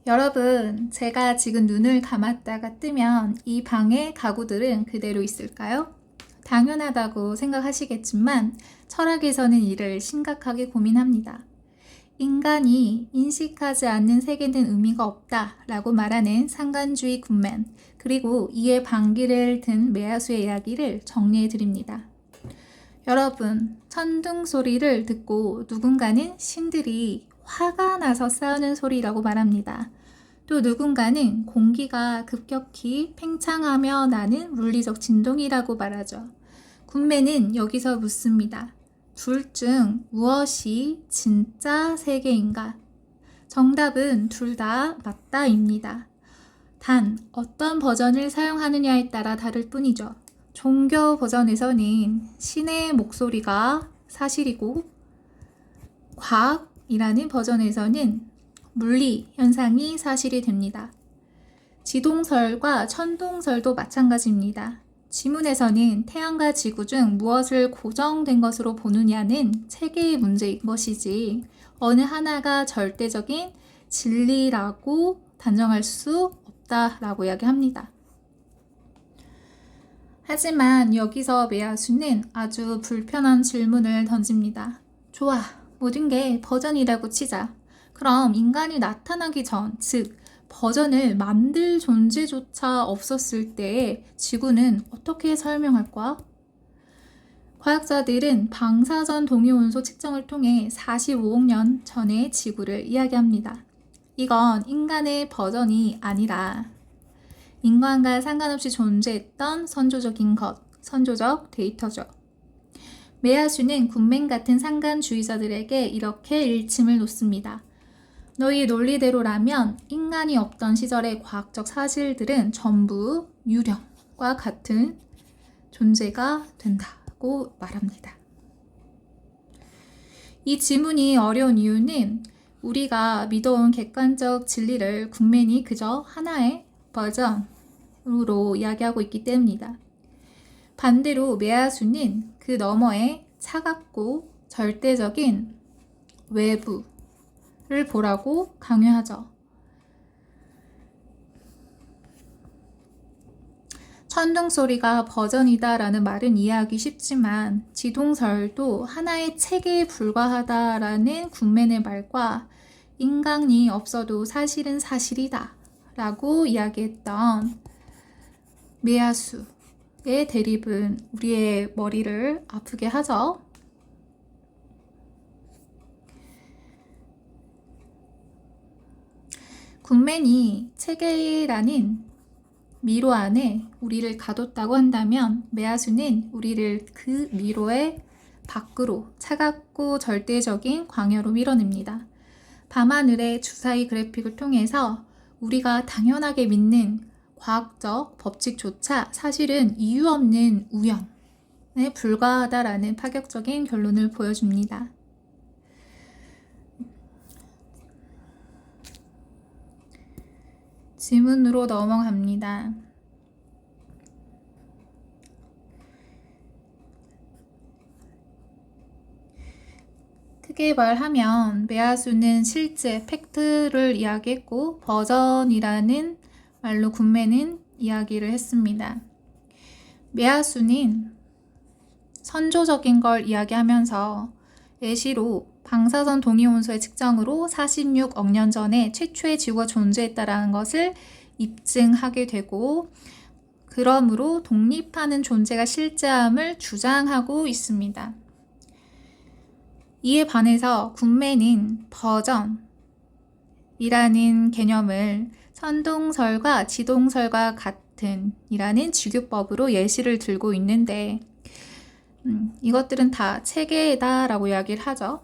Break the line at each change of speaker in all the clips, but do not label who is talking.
여러분, 제가 지금 눈을 감았다가 뜨면 이 방의 가구들은 그대로 있을까요? 당연하다고 생각하시겠지만 철학에서는 이를 심각하게 고민합니다. 인간이 인식하지 않는 세계는 의미가 없다라고 말하는 상관주의 굿맨, 그리고 이에 반기를 든 메아수의 이야기를 정리해 드립니다. 여러분, 천둥 소리를 듣고 누군가는 신들이 화가 나서 싸우는 소리라고 말합니다. 또 누군가는 공기가 급격히 팽창하며 나는 물리적 진동이라고 말하죠. 굿맨은 여기서 묻습니다. 둘 중 무엇이 진짜 세계인가? 정답은 둘 다 맞다입니다. 단 어떤 버전을 사용하느냐에 따라 다를 뿐이죠. 종교 버전에서는 신의 목소리가 사실이고, 과학이라는 버전에서는 물리 현상이 사실이 됩니다. 지동설과 천동설도 마찬가지입니다. 지문에서는 태양과 지구 중 무엇을 고정된 것으로 보느냐는 체계의 문제인 것이지 어느 하나가 절대적인 진리라고 단정할 수 없다라고 이야기합니다. 하지만 여기서 메아수는 아주 불편한 질문을 던집니다. 좋아, 모든 게 버전이라고 치자. 그럼 인간이 나타나기 전, 즉 버전을 만들 존재조차 없었을 때의 지구는 어떻게 설명할 거야? 과학자들은 방사선 동위원소 측정을 통해 45억 년 전의 지구를 이야기합니다. 이건 인간의 버전이 아니라 인간과 상관없이 존재했던 선조적인 것, 선조적 데이터죠. 메아수는 굿맨 같은 상관주의자들에게 이렇게 일침을 놓습니다. 너희 논리대로라면 인간이 없던 시절의 과학적 사실들은 전부 유령과 같은 존재가 된다고 말합니다. 이 지문이 어려운 이유는 우리가 믿어온 객관적 진리를 굿맨이 그저 하나의 버전으로 이야기하고 있기 때문이다. 반대로 메아수는 그 너머에 차갑고 절대적인 외부를 보라고 강요하죠. 천둥 소리가 버전이다라는 말은 이해하기 쉽지만 지동설도 하나의 체계에 불과하다라는 굿맨의 말과 인간이 없어도 사실은 사실이다 라고 이야기했던 메아수의 대립은 우리의 머리를 아프게 하죠. 굿맨이 체계라는 미로 안에 우리를 가뒀다고 한다면 메아수는 우리를 그 미로의 밖으로 차갑고 절대적인 광야로 밀어냅니다. 밤하늘의 주사위 그래픽을 통해서 우리가 당연하게 믿는 과학적 법칙조차 사실은 이유 없는 우연에 불과하다라는 파격적인 결론을 보여줍니다. 지문으로 넘어갑니다. 크게 말하면 메아수는 실제 팩트를 이야기했고 버전이라는 말로 굿맨은 이야기를 했습니다. 메아수는 선조적인 걸 이야기하면서 예시로 방사선 동위원소의 측정으로 46억 년 전에 최초의 지구가 존재했다라는 것을 입증하게 되고, 그러므로 독립하는 존재가 실제함을 주장하고 있습니다. 이에 반해서 굿맨은 버전이라는 개념을 선동설과 지동설과 같은 이라는 지규법으로 예시를 들고 있는데 이것들은 다 체계다라고 이야기를 하죠.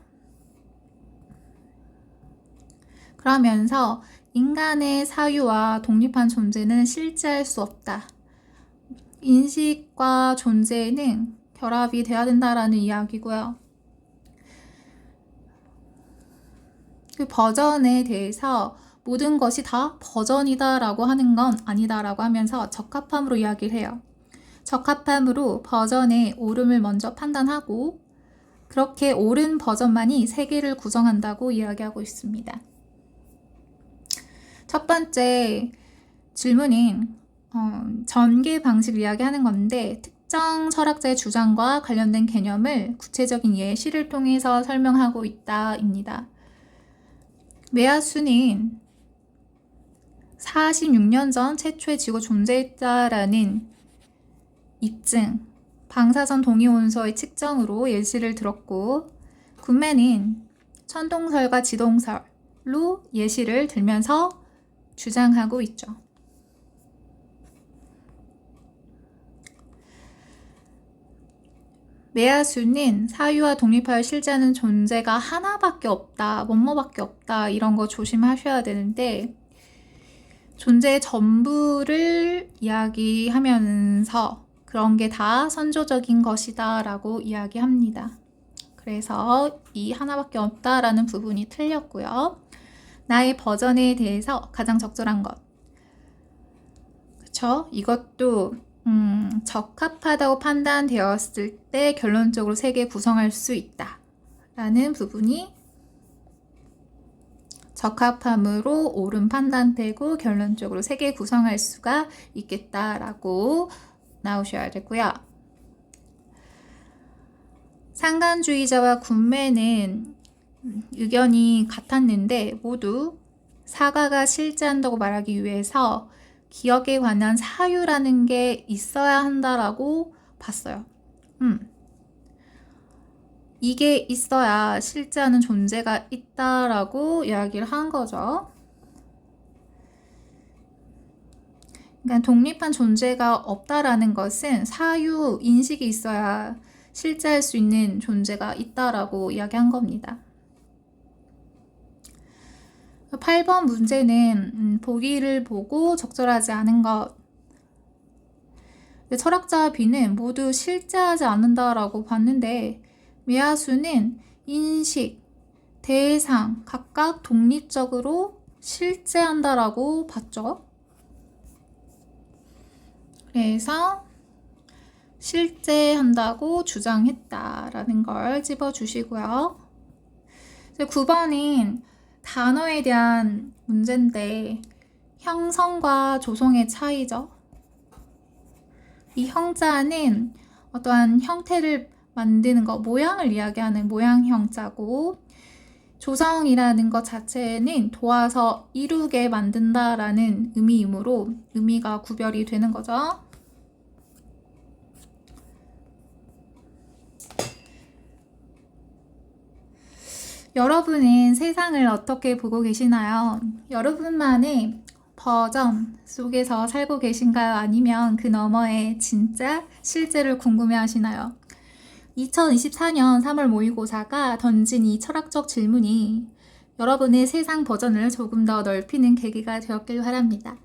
그러면서 인간의 사유와 독립한 존재는 실제할 수 없다. 인식과 존재는 결합이 돼야 된다라는 이야기고요. 그 버전에 대해서 모든 것이 다 버전이다라고 하는 건 아니다라고 하면서 적합함으로 이야기를 해요. 적합함으로 버전의 옳음을 먼저 판단하고 그렇게 옳은 버전만이 세계를 구성한다고 이야기하고 있습니다. 첫 번째 질문인 전개 방식을 이야기하는 건데 특정 철학자의 주장과 관련된 개념을 구체적인 예시를 통해서 설명하고 있다입니다. 메아수는 46년 전 최초의 지구 존재했다라는 입증, 방사선 동위원소의 측정으로 예시를 들었고 군매는 천동설과 지동설로 예시를 들면서 주장하고 있죠. 메아수는 사유와 독립하여 실제하는 존재가 하나밖에 없다, 뭐뭐밖에 없다 이런 거 조심하셔야 되는데 존재의 전부를 이야기하면서 그런 게 다 선조적인 것이다 라고 이야기합니다. 그래서 이 하나밖에 없다라는 부분이 틀렸고요. 나의 버전에 대해서 가장 적절한 것. 그쵸? 이것도 적합하다고 판단되었을 때 결론적으로 3개 구성할 수 있다 라는 부분이 적합함으로 옳은 판단되고 결론적으로 3개 구성할 수가 있겠다라고 나오셔야 되고요. 상간주의자와 군매는 의견이 같았는데 모두 사과가 실제한다고 말하기 위해서 기억에 관한 사유라는 게 있어야 한다라고 봤어요. 이게 있어야 실제하는 존재가 있다라고 이야기를 한 거죠. 그러니까 독립한 존재가 없다라는 것은 사유, 인식이 있어야 실제할 수 있는 존재가 있다라고 이야기한 겁니다. 8번 문제는 보기를 보고 적절하지 않은 것. 철학자와 비는 모두 실제하지 않는다라고 봤는데 메아수는 인식, 대상 각각 독립적으로 실제한다라고 봤죠. 그래서 실제한다고 주장했다라는 걸 찝어주시고요. 9번인 단어에 대한 문제인데 형성과 조성의 차이죠. 이 형자는 어떠한 형태를 만드는 것, 모양을 이야기하는 모양 형자고 조성이라는 것 자체는 도와서 이루게 만든다라는 의미이므로 의미가 구별이 되는 거죠. 여러분은 세상을 어떻게 보고 계시나요? 여러분만의 버전 속에서 살고 계신가요? 아니면 그 너머의 진짜 실제를 궁금해 하시나요? 2024년 3월 모의고사가 던진 이 철학적 질문이 여러분의 세상 버전을 조금 더 넓히는 계기가 되었길 바랍니다.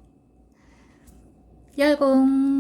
열공!